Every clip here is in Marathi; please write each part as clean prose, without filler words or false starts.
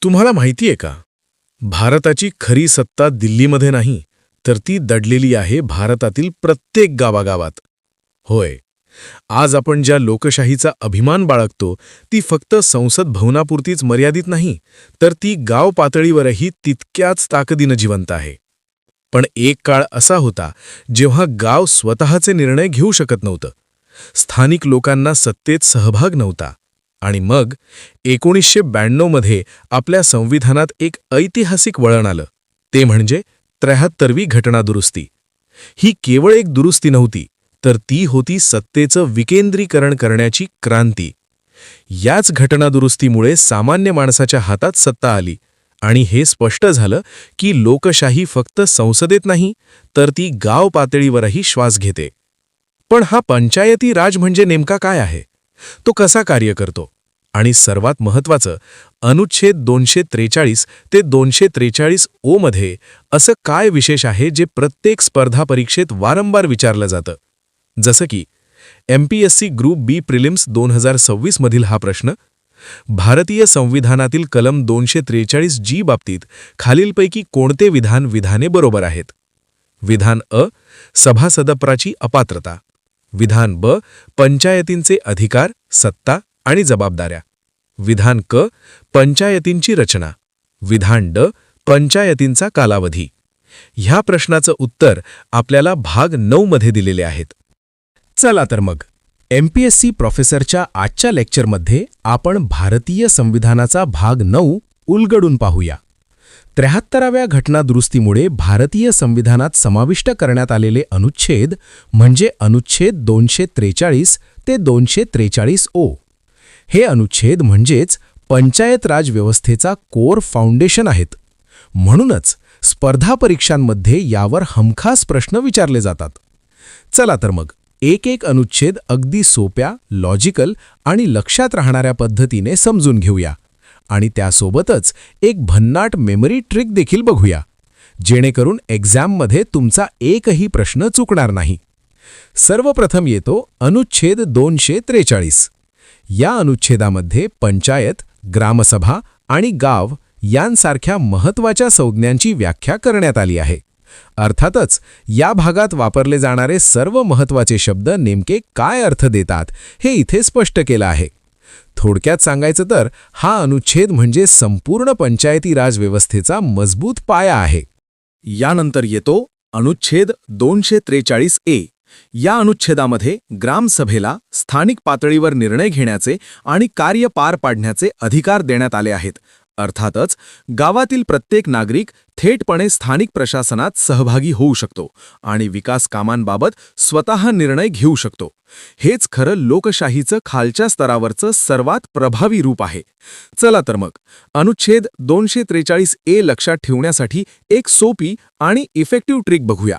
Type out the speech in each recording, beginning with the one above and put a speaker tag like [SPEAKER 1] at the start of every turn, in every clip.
[SPEAKER 1] तुम्हाला माहितीये का, भारताची खरी सत्ता दिल्लीमध्ये नाही, तर ती दडलेली आहे भारतातील प्रत्येक गावागावात. होय, आज आपण ज्या लोकशाहीचा अभिमान बाळगतो, ती फक्त संसद भवनापुरतीच मर्यादित नाही, तर ती गाव पातळीवरही तितक्याच ताकदीनं जिवंत आहे. पण एक काळ असा होता, जेव्हा गाव स्वतःचे निर्णय घेऊ शकत नव्हतं. स्थानिक लोकांना सत्तेत सहभाग नव्हता. आणि मग 1992 मध्ये आपल्या संविधानात एक ऐतिहासिक वळण आलं. ते म्हणजे 73वी घटनादुरुस्ती. ही केवळ एक दुरुस्ती नव्हती, तर ती होती सत्तेचं विकेंद्रीकरण करण्याची क्रांती. याच घटनादुरुस्तीमुळे सामान्य माणसाच्या हातात सत्ता आली आणि हे स्पष्ट झालं की लोकशाही फक्त संसदेत नाही, तर ती गाव पातळीवरही श्वास घेते. पण हा पंचायती राज म्हणजे नेमका काय आहे? तो कसा कार्य करतो? आणि सर्वात महत्त्वाचं, अनुच्छेद 243 ते 243 ओ मध्ये असं काय विशेष आहे जे प्रत्येक स्पर्धा परीक्षेत वारंवार विचारलं जातं? जसं की MPSC ग्रुप बी प्रिलिम्स 2026 मधील हा प्रश्न, भारतीय संविधानातील कलम 243 जी बाबतीत खालीलपैकी कोणते विधाने बरोबर आहेत? विधान अ, सभासदपराची अपात्रता. विधान ब, पंचायतींचे अधिकार, सत्ता आणि जबाबदाऱ्या. विधान क, पंचायतींची रचना. विधान ड, पंचायतींचा कालावधी. ह्या प्रश्नाचं उत्तर आपल्याला भाग 9 मध्ये दिलेले आहेत. चला तर मग, MPSC प्रोफेसरच्या आजच्या लेक्चरमध्ये आपण भारतीय संविधानाचा भाग 9 उलगडून पाहूया. 73व्या घटनादुरुस्तीमुळे भारतीय संविधानात समाविष्ट करण्यात आलेले अनुच्छेद म्हणजे अनुच्छेद 243 ते 243 ओ. हे अनुच्छेद म्हणजेच पंचायत राज व्यवस्थेचा कोर फाउंडेशन आहेत. म्हणूनच स्पर्धा परीक्षांमध्ये यावर हमखास प्रश्न विचारले जातात. चला तर मग, एक अनुच्छेद अगदी सोप्या, लॉजिकल आणि लक्षात राहणाऱ्या पद्धतीने समजून घेऊया. आणि त्यासोबतच एक भन्नाट मेमरी ट्रिक देखील बघूया, जेणेकरून एक्झाममध्ये तुमचा एकही प्रश्न चुकणार नाही. सर्वप्रथम येतो अनुच्छेद 243. या अनुच्छेदामध्ये पंचायत, ग्रामसभा आणि गाव यांसारख्या महत्त्वाच्या संज्ञांची व्याख्या करण्यात आली आहे. अर्थातच या भागात वापरले जाणारे सर्व महत्त्वाचे शब्द नेमके काय अर्थ देतात हे इथे स्पष्ट केलं आहे. थोडक्यात सांगायचं तर हा अनुच्छेद म्हणजे संपूर्ण पंचायती राज व्यवस्थेचा मजबूत पाया आहे.
[SPEAKER 2] यानंतर येतो अनुच्छेद 243 ए. या अनुच्छेदामध्ये ग्रामसभेला स्थानिक पातळीवर निर्णय घेण्याचे आणि कार्य पार पाडण्याचे अधिकार देण्यात आले आहेत. अर्थातच गावातील प्रत्येक नागरिक थेटपणे स्थानिक प्रशासनात सहभागी होऊ शकतो आणि विकास कामांबाबत स्वतः निर्णय घेऊ शकतो. हेच खरं लोकशाहीचं खालच्या स्तरावरचं सर्वात प्रभावी रूप आहे. चला तर मग, अनुच्छेद 243 ए लक्षात ठेवण्यासाठी एक सोपी आणि इफेक्टिव्ह ट्रिक बघूया.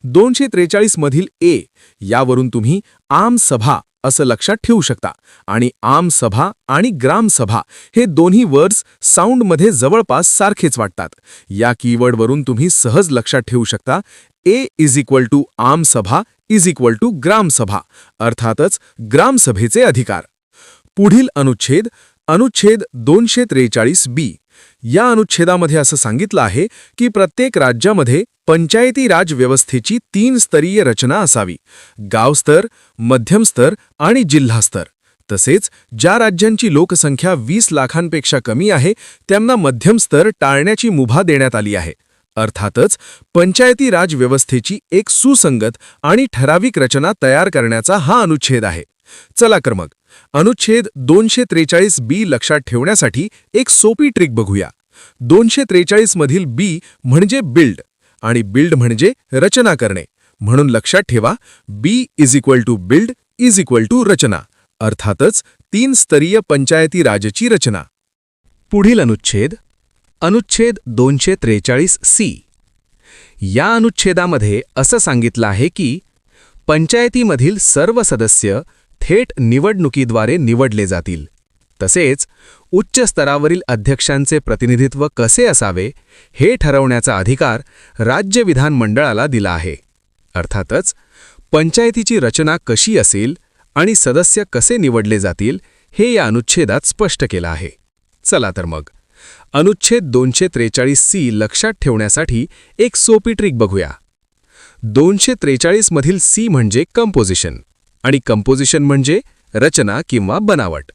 [SPEAKER 2] 243 मधील ए यावरून तुम्ही आम सभा असं लक्षात ठेवू शकता आणि आम सभा आणि ग्रामसभा हे दोन्ही वर्ड्स साऊंडमध्ये जवळपास सारखेच वाटतात. या कीवर्डवरून तुम्ही सहज लक्षात ठेवू शकता ए = आम सभा = ग्रामसभा, अर्थातच ग्रामसभेचे अधिकार. पुढील अनुच्छेद 243 बी. या अनुच्छेदामध्ये असं सांगितलं आहे की प्रत्येक राज्यामध्ये पंचायती राज व्यवस्थेची 3 स्तरीय रचना असावी: गावस्तर, मध्यमस्तर आणि जिल्हास्तर. तसेच ज्या राज्यांची लोकसंख्या 20 लाखांपेक्षा कमी आहे त्यांना मध्यमस्तर टाळण्याची मुभा देण्यात आली आहे. अर्थातच पंचायती राज व्यवस्थेची एक सुसंगत आणि ठराविक रचना तयार करण्याचा हा अनुच्छेद आहे. चला तर मग, अनुच्छेद 243 बी लक्षात ठेवण्यासाठी एक सोपी ट्रिक बघूया. 243 मधील बी म्हणजे बिल्ड आणि बिल्ड म्हणजे रचना करणे. म्हणून लक्षात ठेवा, बी = बिल्ड = रचना, अर्थातच 3 स्तरीय पंचायती राजची रचना.
[SPEAKER 3] पुढील अनुच्छेद 243 सी. या अनुच्छेदामध्ये असं सांगितलं आहे की पंचायतीमधील सर्व सदस्य थेट निवडणुकीद्वारे निवडले जातील. तसेच उच्च स्तरावरील अध्यक्षांचे प्रतिनिधित्व कसे असावे हे ठरवण्याचा अधिकार राज्य विधानमंडळाला दिला आहे. अर्थातच पंचायतीची रचना कशी असेल आणि सदस्य कसे निवडले जातील हे या अनुच्छेदात स्पष्ट केलं आहे. चला तर मग, अनुच्छेद 243C लक्षात ठेवण्यासाठी एक सोपी ट्रिक बघूया. 243 मधील सी म्हणजे कंपोजिशन आणि कंपोजिशन म्हणजे रचना किंवा बनावट.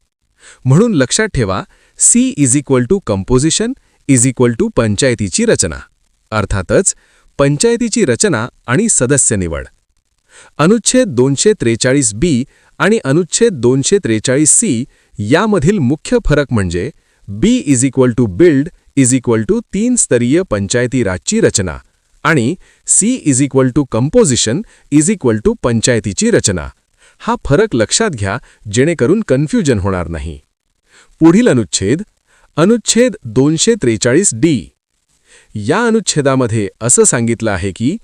[SPEAKER 3] म्हणून लक्षात ठेवा, C is equal to composition is equal to पंचायतीची रचना, अर्थातच पंचायतीची रचना आणि सदस्य निवड. अनुच्छेद 243B आणि अनुच्छेद 243C यामधील मुख्य फरक म्हणजे B is equal to build is equal to 3 स्तरीय पंचायती राजची रचना आणि C is equal to composition is equal to पंचायतीची रचना. हा फरक लक्षात घ्या जेणेकरून कन्फ्युजन होणार नाही. पुढील अनुच्छेद, अनुच्छेद 243D. या अनुच्छेदामध्ये असं सांगितलं आहे की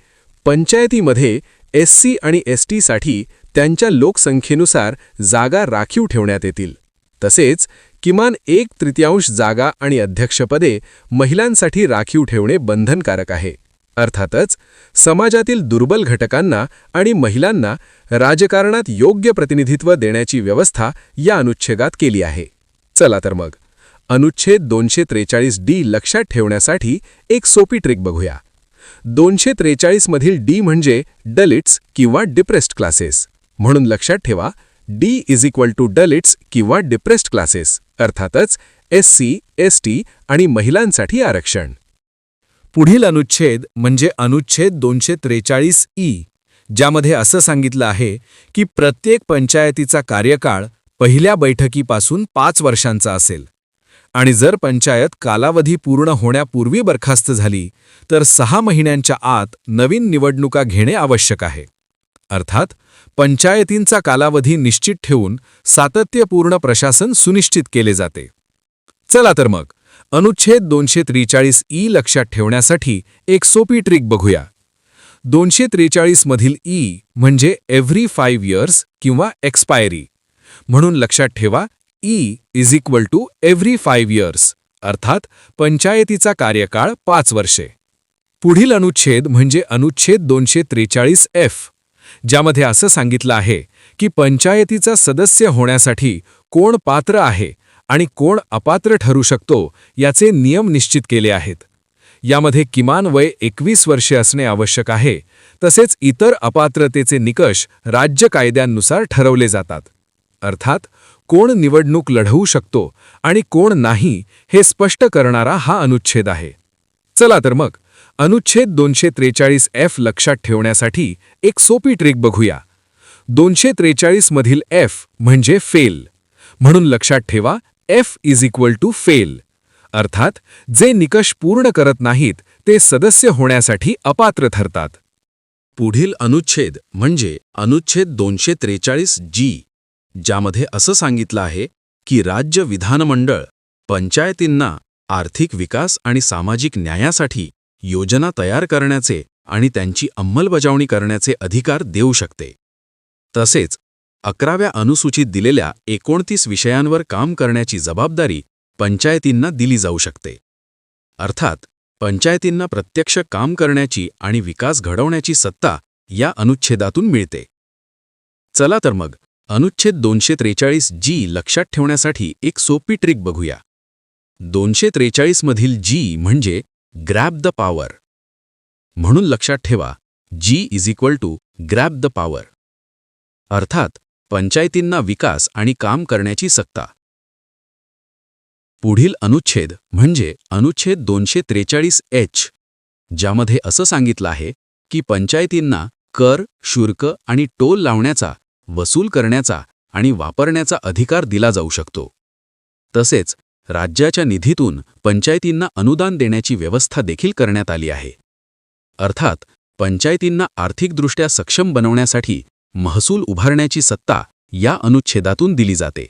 [SPEAKER 3] पंचायतीमध्ये SC आणि ST साठी त्यांच्या लोकसंख्येनुसार जागा राखीव ठेवण्यात येतील. तसेच किमान 1/3 जागा आणि अध्यक्षपदे महिलांसाठी राखीव ठेवणे बंधनकारक आहे. अर्थातच समाजातील दुर्बल घटकांना आणि महिलांना राजकारणात योग्य प्रतिनिधित्व देण्याची व्यवस्था या अनुच्छेदात केली आहे. चला तर मग अनुच्छेद 243D लक्षात ठेवण्यासाठी एक सोपी ट्रिक बघूया. 243 मधील डी म्हणजे दलित्स किंवा डिप्रेस्ड क्लासेस. म्हणून लक्षात ठेवा, D is equal to Dalits किंवा डिप्रेस्ड क्लासेस, अर्थातच SC, ST आणि महिलांसाठी आरक्षण.
[SPEAKER 2] पुढील अनुच्छेद म्हणजे अनुच्छेद 243E, ज्यामध्ये असं सांगितलं आहे की प्रत्येक पंचायतीचा कार्यकाळ पहिल्या बैठकीपासून 5 वर्षांचा असेल आणि जर पंचायत कालावधी पूर्ण होण्यापूर्वी बरखास्त झाली तर 6 महिन्यांच्या आत नवीन निवडणुका घेणे आवश्यक आहे. अर्थात पंचायतींचा कालावधी निश्चित ठेवून सातत्यपूर्ण प्रशासन सुनिश्चित केले जाते. चला तर मग अनुच्छेद 243E लक्षात ठेवण्यासाठी एक सोपी ट्रिक बघूया. 243 मधील ई म्हणजे एव्हरी 5 इयर्स किंवा एक्सपायरी. म्हणून लक्षात ठेवा, E is equal to every 5 years, अर्थात पंचायतीचा कार्यकाळ 5 वर्षे. पुढील अनुच्छेद म्हणजे अनुच्छेद 243F, ज्यामध्ये असं सांगितलं आहे की पंचायतीचा सदस्य होण्यासाठी कोण पात्र आहे आणि कोण अपात्र ठरू शकतो याचे नियम निश्चित केले आहेत. यामध्ये किमान वय 21 वर्षे असणे आवश्यक आहे. तसेच इतर अपात्रतेचे निकष राज्य कायद्यांनुसार ठरवले जातात. अर्थात कोण निवडणूक लढवू शकतो आणि कोण नाही हे स्पष्ट करणारा हा अनुच्छेद आहे. चला तर मग अनुच्छेद 243F लक्षात ठेवण्यासाठी एक सोपी ट्रिक बघूया. 243 मधील F म्हणजे फेल. म्हणून लक्षात ठेवा, F is equal to fail, अर्थात जे निकष पूर्ण करत नाहीत ते सदस्य होण्यासाठी अपात्र ठरतात.
[SPEAKER 3] पुढील अनुच्छेद म्हणजे अनुच्छेद 243G, ज्यामध्ये असं सांगितलं आहे की राज्य विधानमंडळ पंचायतींना आर्थिक विकास आणि सामाजिक न्यायासाठी योजना तयार करण्याचे आणि त्यांची अंमलबजावणी करण्याचे अधिकार देऊ शकते. तसेच 11व्या अनुसूचीत दिलेल्या 29 विषयांवर काम करण्याची जबाबदारी पंचायतींना दिली जाऊ शकते. अर्थात पंचायतींना प्रत्यक्ष काम करण्याची आणि विकास घडवण्याची सत्ता या अनुच्छेदातून मिळते. चला तर मग अनुच्छेद 243G लक्षात ठेवण्यासाठी एक सोपी ट्रिक बघूया. 243 मधील G म्हणजे ग्रॅब द पॉवर. म्हणून लक्षात ठेवा, G is equal to grab the power, अर्थात पंचायतींना विकास आणि काम करण्याची सत्ता. पुढील अनुच्छेद म्हणजे अनुच्छेद 243H, ज्यामध्ये असं सांगितलं आहे की पंचायतींना कर, शुल्क आणि टोल लावण्याचा, वसूल करण्याचा आणि वापरण्याचा अधिकार दिला जाऊ शकतो. तसेच राज्याच्या निधीतून पंचायतींना अनुदान देण्याची व्यवस्था देखील करण्यात आली आहे. अर्थात पंचायतींना आर्थिकदृष्ट्या सक्षम बनवण्यासाठी महसूल उभारण्याची सत्ता या अनुच्छेदातून दिली जाते.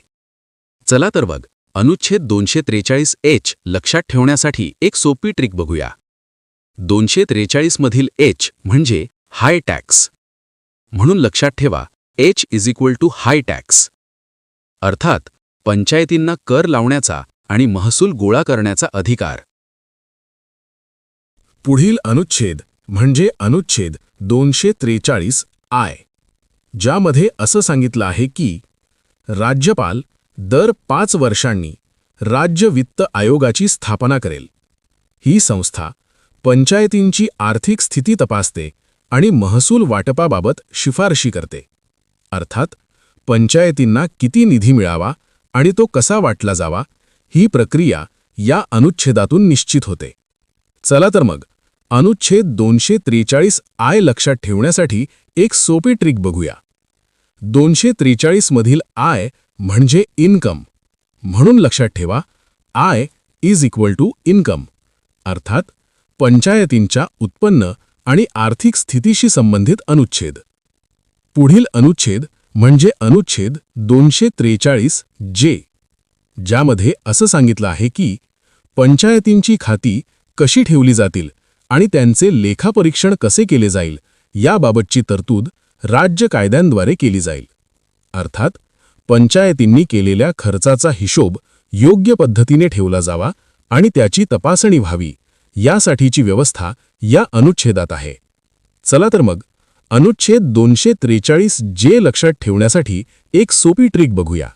[SPEAKER 3] चला तर बघ अनुच्छेद 243H लक्षात ठेवण्यासाठी एक सोपी ट्रिक बघूया. 243 मधील H म्हणजे हाय टॅक्स. म्हणून लक्षात ठेवा, H is equal to high tax, अर्थात पंचायतींना कर लावण्याचा आणि महसूल गोळा करण्याचा अधिकार.
[SPEAKER 1] पुढील अनुच्छेद म्हणजे अनुच्छेद 243I, ज्यामध्ये असं सांगितलं आहे की राज्यपाल दर 5 वर्षांनी राज्य वित्त आयोगाची स्थापना करेल. ही संस्था पंचायतींची आर्थिक स्थिती तपासते आणि महसूल वाटपाबाबत शिफारशी करते. अर्थात पंचायतींना किती निधी मिळावा आणि तो कसा वाटला जावा ही प्रक्रिया या अनुच्छेदातून निश्चित होते. चला तर मग अनुच्छेद 243I लक्षात ठेवण्यासाठी एक सोपी ट्रिक बघूया. 243 मधील आय म्हणजे इन्कम, म्हणून लक्षात ठेवा I is equal to income, अर्थात पंचायतींच्या उत्पन्न आणि आर्थिक स्थितीशी संबंधित अनुच्छेद. पुढील अनुच्छेद म्हणजे अनुच्छेद 243J, ज्यामध्ये असं सांगितलं आहे की पंचायतींची खाती कशी ठेवली जातील आणि त्यांचे लेखापरीक्षण कसे केले जाईल याबाबतची तरतूद राज्य कायद्यांद्वारे केली जाईल. अर्थात पंचायतींनी केलेल्या खर्चाचा हिशोब योग्य पद्धतीने ठेवला जावा आणि त्याची तपासणी व्हावी यासाठीची व्यवस्था या अनुच्छेदात आहे. चला तर मग अनुच्छेद 243J लक्षात ठेवण्यासाठी एक सोपी ट्रिक बघूया.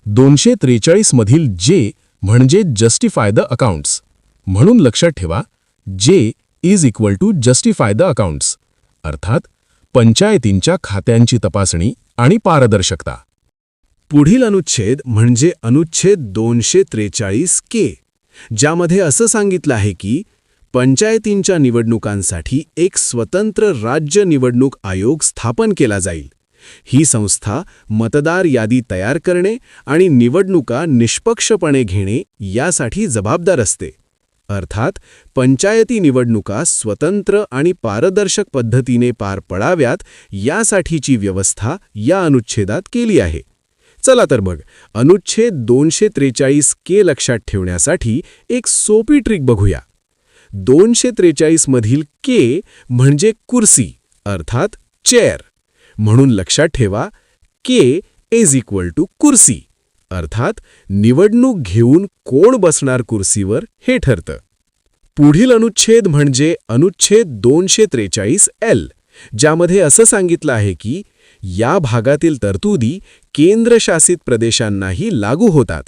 [SPEAKER 1] 243 मधील J म्हणजे जस्टिफाय द अकाउंट्स, म्हणून लक्षात ठेवा J is equal to justify the accounts, अर्थात पंचायतींच्या खात्यांची तपासणी आणि पारदर्शकता.
[SPEAKER 2] पुढील अनुच्छेद म्हणजे अनुच्छेद 243K, ज्यामध्ये असं सांगितलं आहे की पंचायतींच्या निवडणुकांसाठी एक स्वतंत्र राज्य निवडणूक आयोग स्थापन केला जाईल. ही संस्था मतदार यादी तयार करणे आणि निवडणुका निष्पक्षपणे घेणे यासाठी जबाबदार असते. अर्थात पंचायती निवडणुका स्वतंत्र आणि पारदर्शक पद्धतीने पार पडाव्यात यासाठीची व्यवस्था या अनुच्छेदात केली आहे. चला तर मग अनुच्छेद 243K लक्षात ठेवण्यासाठी एक सोपी ट्रिक बघूया. 243 मधील K म्हणजे कुर्सी, अर्थात चेअर, म्हणून लक्षात ठेवा K इज इक्वल टू कुर्सी, अर्थात निवडणूक घेऊन कोण बसणार कुर्सीवर हे ठरतं. पुढील अनुच्छेद म्हणजे अनुच्छेद 243L, ज्यामध्ये असं सांगितलं आहे की या भागातील तरतुदी केंद्रशासित प्रदेशांनाही लागू होतात.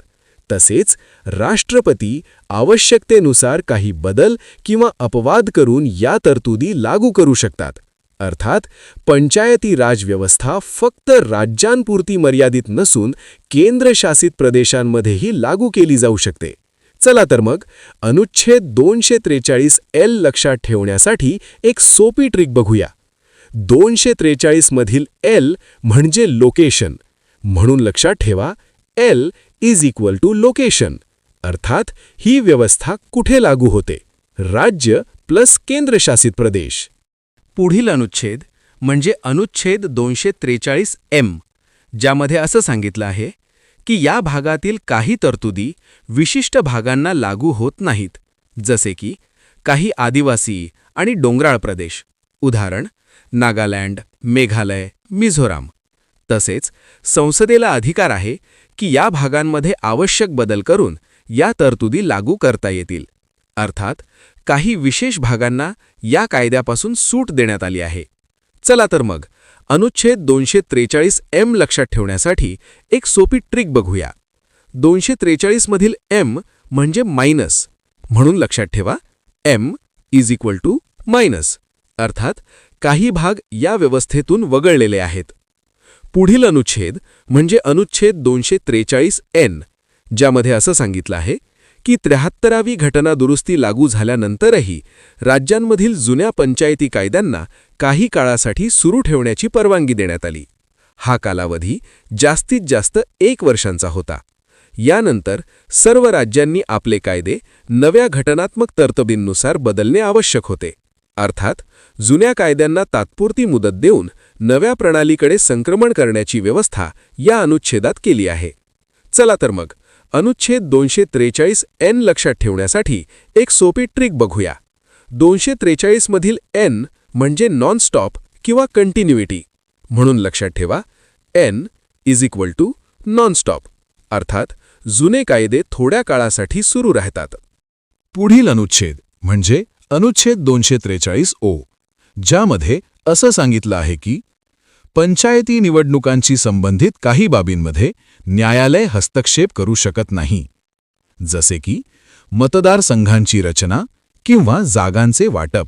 [SPEAKER 2] तसेच राष्ट्रपती आवश्यकतेनुसार काही बदल किंवा अपवाद करून या तरतुदी लागू करू शकतात. अर्थात पंचायती राज व्यवस्था फक्त राज्यांपुरती मर्यादित नसून केंद्रशासित प्रदेशांमध्येही लागू केली जाऊ शकते. चला तर मग अनुच्छेद 243L लक्षात ठेवण्यासाठी एक सोपी ट्रिक बघूया. 243 मधील L म्हणजे लोकेशन, म्हणून लक्षात ठेवा L is equal to location, अर्थात ही व्यवस्था कुठे लागू होते, राज्य प्लस केंद्रशासित प्रदेश. पुढील अनुच्छेद म्हणजे अनुच्छेद 243M, ज्यामध्ये असं सांगितलं आहे की या भागातील काही तरतुदी विशिष्ट भागांना लागू होत नाहीत, जसे की काही आदिवासी आणि डोंगराळ प्रदेश, उदाहरण नागालँड, मेघालय, मिझोराम. तसेच संसदेला अधिकार आहे की या भागांमध्ये आवश्यक बदल करून या तरतुदी लागू करता येतील. अर्थात काही विशेष भागांना या कायद्यापासून सूट देण्यात आली आहे. चला तर मग अनुच्छेद 243M लक्षात ठेवण्यासाठी एक सोपी ट्रिक बघूया. 243 मधील M म्हणजे मायनस, म्हणून लक्षात ठेवा M is equal to minus, अर्थात काही भाग या व्यवस्थेतून वगळलेले आहेत. पुढील अनुच्छेद म्हणजे अनुच्छेद 243N, ज्यामध्ये असं सांगितलं आहे की 73वी घटना दुरुस्ती लागू झाल्यानंतरही राज्यांमधील जुन्या पंचायती कायद्यांना काही काळासाठी सुरू ठेवण्याची परवानगी देण्यात आली. हा कालावधी जास्तीत जास्त 1 वर्षांचा होता. यानंतर सर्व राज्यांनी आपले कायदे नव्या घटनात्मक तरतुदींनुसार बदलणे आवश्यक होते. अर्थात जुन्या कायद्यांना तात्पुरती मुदत देऊन नव्या प्रणालीकडे संक्रमण करण्याची व्यवस्था या अनुच्छेदात केली आहे. चला तर मग अनुच्छेद 243N लक्षात ठेवण्यासाठी एक सोपी ट्रिक बघूया. 243 मधील N म्हणजे नॉन स्टॉप किंवा कंटिन्युइटी, म्हणून लक्षात ठेवा N is equal to non stop, अर्थात जुने कायदे थोड्या काळासाठी सुरू राहतात.
[SPEAKER 1] पुढील अनुच्छेद म्हणजे अनुच्छेद 243O, ज्यामध्ये असं सांगितलं आहे की पंचायती निवडणुकांशी संबंधित काही बाबींमध्ये न्यायालय हस्तक्षेप करू शकत नाही. जसे की मतदारसंघांची रचना किंवा जागांचे वाटप.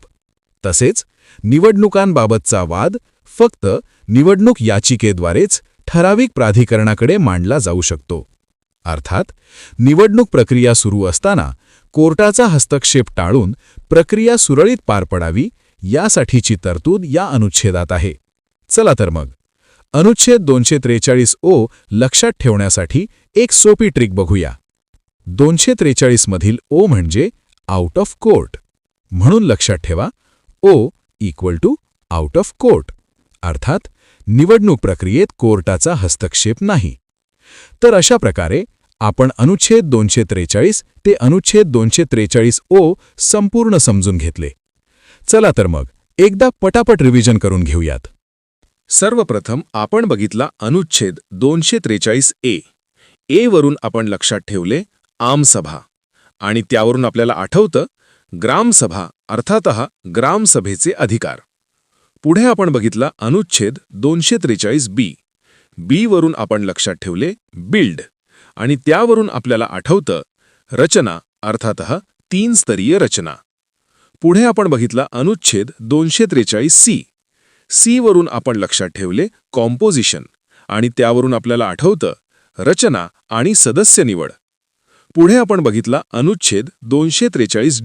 [SPEAKER 1] तसेच निवडणुकांबाबतचा वाद फक्त निवडणूक याचिकेद्वारेच ठराविक प्राधिकरणाकडे मांडला जाऊ शकतो. अर्थात निवडणूक प्रक्रिया सुरू असताना कोर्टाचा हस्तक्षेप टाळून प्रक्रिया सुरळीत पार पडावी यासाठीची तरतूद या अनुच्छेदात आहे. चला तर मग अनुच्छेद 243 ओ लक्षात ठेवण्यासाठी एक सोपी ट्रिक बघूया. 243 मधील ओ म्हणजे आउट ऑफ कोर्ट. म्हणून लक्षात ठेवा O equal to out of court, अर्थात निवडणूक प्रक्रियेत कोर्टाचा हस्तक्षेप नाही. तर अशा प्रकारे आपण अनुच्छेद 243 ते अनुच्छेद 243 ओ संपूर्ण समजून घेतले. चला तर मग एकदा पटापट रिव्हिजन करून घेऊयात.
[SPEAKER 2] सर्वप्रथम आपण बघितला अनुच्छेद 243 ए वरून आपण लक्षात ठेवले आमसभा, आणि त्यावरून आपल्याला आठवतं ग्रामसभा अर्थातः ग्रामसभेचे अधिकार. पुढे आपण बघितला अनुच्छेद 243 बी वरून आपण लक्षात ठेवले बिल्ड, आणि त्यावरून आपल्याला आठवतं रचना अर्थातः 3 स्तरीय रचना. पुढे आपण बघितला अनुच्छेद 243 सी वरून आपण लक्षात ठेवले कॉम्पोजिशन, आणि त्यावरून आपल्याला आठवतं रचना आणि सदस्य निवड. पुढे आपण बघितला अनुच्छेद 243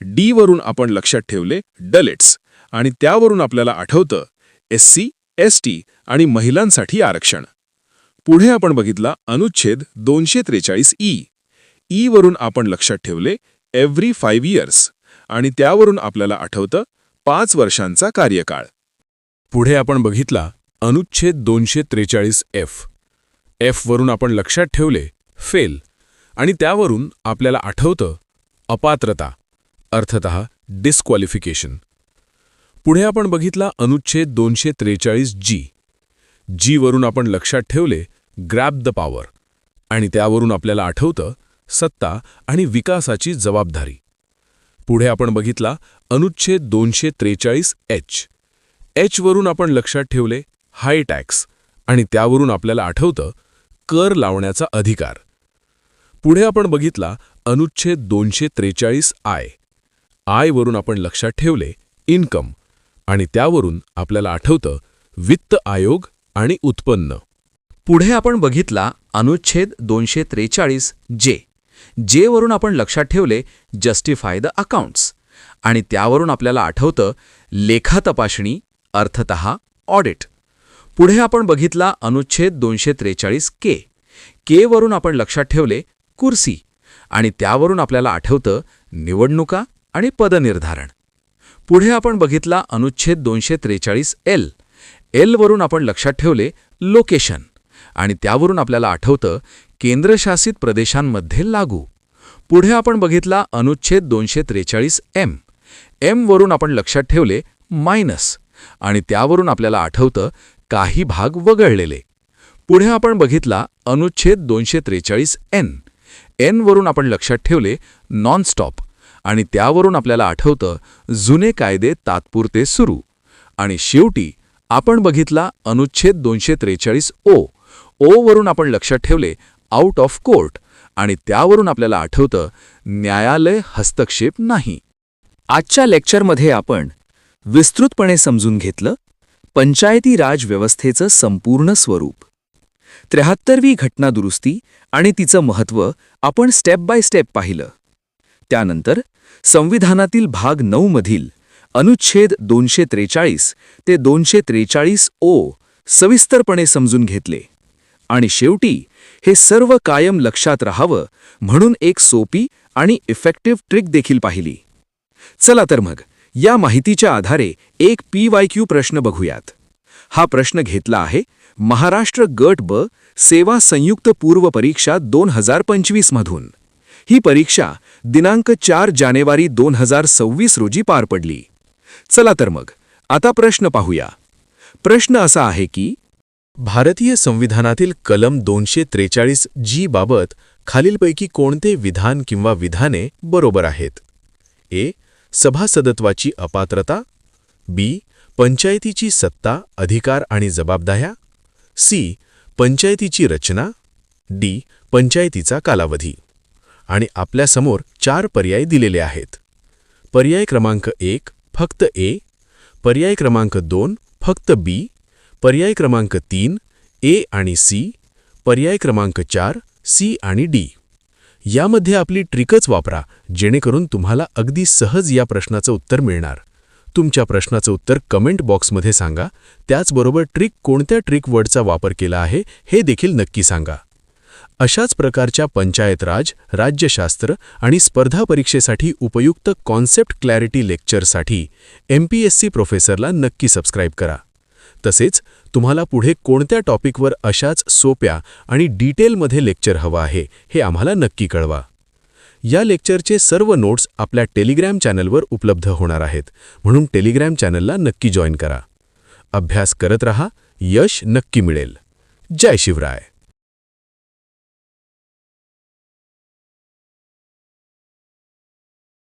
[SPEAKER 2] डी वरून आपण लक्षात ठेवले डलेट्स, आणि त्यावरून आपल्याला आठवतं SC, ST आणि महिलांसाठी आरक्षण. पुढे आपण बघितला अनुच्छेद 243 ई वरून आपण लक्षात ठेवले एव्हरी 5 इयर्स, आणि त्यावरून आपल्याला आठवतं 5 वर्षांचा कार्यकाळ.
[SPEAKER 1] पुढे आपण बघितला अनुच्छेद 243 एफ वरून आपण लक्षात ठेवले फेल, आणि त्यावरून आपल्याला आठवतं अपात्रता अर्थतः डिस्क्वालिफिकेशन. पुढे आपण बघितला अनुच्छेद 243 जी वरून आपण लक्षात ठेवले ग्रॅब द पॉवर, आणि त्यावरून आपल्याला आठवतं सत्ता आणि विकासाची जबाबदारी. पुढे आपण बघितला अनुच्छेद 243 एच वरून आपण लक्षात ठेवले हाय टॅक्स, आणि त्यावरून आपल्याला आठवतं कर लावण्याचा अधिकार. पुढे आपण बघितला अनुच्छेद 243 आय वरून आपण लक्षात ठेवले इन्कम, आणि त्यावरून आपल्याला आठवतं वित्त आयोग आणि उत्पन्न.
[SPEAKER 4] पुढे आपण बघितला अनुच्छेद 243 जे वरून आपण लक्षात ठेवले जस्टिफाय द अकाउंट्स, आणि त्यावरून आपल्याला आठवतं लेखा तपासणी अर्थतः ऑडिट. पुढे आपण बघितला अनुच्छेद 243 के वरून आपण लक्षात ठेवले कुर्सी, आणि त्यावरून आपल्याला आठवतं निवडणुका आणि पदनिर्धारण. पुढे आपण बघितला अनुच्छेद 243 एल वरून आपण लक्षात ठेवले लोकेशन, आणि त्यावरून आपल्याला आठवतं केंद्रशासित प्रदेशांमध्ये लागू. पुढे आपण बघितला अनुच्छेद 243 एम वरून आपण लक्षात ठेवले मायनस, आणि त्यावरून आपल्याला आठवतं काही भाग वगळलेले. पुढे आपण बघितला अनुच्छेद 243 एन वरून आपण लक्षात ठेवले नॉन स्टॉप, आणि त्यावरून आपल्याला आठवतं जुने कायदे तात्पुरते सुरू. आणि शेवटी आपण बघितला अनुच्छेद 243 ओ वरून आपण लक्षात ठेवले आउट ऑफ कोर्ट, आणि त्यावरून आपल्याला आठवतं न्यायालय हस्तक्षेप नाही.
[SPEAKER 2] आजच्या लेक्चरमध्ये आपण विस्तृतपणे समजून घेतलं पंचायती राज व्यवस्थेचं संपूर्ण स्वरूप. 73वी घटना दुरुस्ती आणि तिचं महत्त्व आपण स्टेप बाय स्टेप पाहिलं. त्यानंतर संविधानातील भाग 9 मधील अनुच्छेद 243 ते 243 ओ सविस्तरपणे समजून घेतले, आणि शेवटी हे सर्व कायम लक्षात राहावं म्हणून एक सोपी आणि इफेक्टिव्ह ट्रिक देखील पाहिली. चला तर मग या माहितीच्या आधारे एक PYQ प्रश्न बघूयात. हा प्रश्न घेतला आहे महाराष्ट्र गट ब सेवा संयुक्त पूर्व परीक्षा 2025 मधून. ही परीक्षा दिनांक 4 जानेवारी 2026 रोजी पार पडली. चला तर मग आता प्रश्न पाहूया. प्रश्न असा आहे की
[SPEAKER 1] भारतीय संविधानातील कलम 243 जी बाबत खालीलपैकी कोणते विधान किंवा विधाने बरोबर आहेत? ए. सभासदत्वाची अपात्रता. बी. पंचायतीची सत्ता, अधिकार आणि जबाबदाऱ्या. सी. पंचायतीची रचना. डी. पंचायतीचा कालावधी.
[SPEAKER 3] आणि आपल्यासमोर 4 पर्याय दिलेले आहेत. पर्याय क्रमांक 1 फक्त ए, पर्याय क्रमांक 2 फक्त बी, पर्याय क्रमांक 3 ए आणि सी, पर्याय क्रमांक 4 सी आणि डी. यामध्ये आपली ट्रिकच वापरा, जेणेकरून तुम्हाला अगदी सहज या प्रश्नाचं उत्तर मिळणार. तुमच्या प्रश्नाचं उत्तर कमेंट बॉक्समध्ये सांगा. त्याचबरोबर कोणत्या ट्रिक वर्डचा वापर केला आहे हे देखील नक्की सांगा. अशाच प्रकारच्या पंचायत राज, राज्यशास्त्र आणि स्पर्धा परीक्षेसाठी उपयुक्त कॉन्सेप्ट क्लॅरिटी लेक्चरसाठी MPSC प्रोफेसरला नक्की सबस्क्राईब करा. तसेच तुम्हाला पुढे कोणत्या टॉपिकवर अशाच सोप्या आणि डिटेलमध्ये लेक्चर हवं आहे हे आम्हाला नक्की कळवा. या लेक्चरचे सर्व नोट्स आपल्या टेलिग्रॅम चॅनलवर उपलब्ध होणार आहेत, म्हणून टेलिग्रॅम चॅनलला नक्की जॉईन करा. अभ्यास करत रहा, यश नक्की मिळेल. जय शिवराय.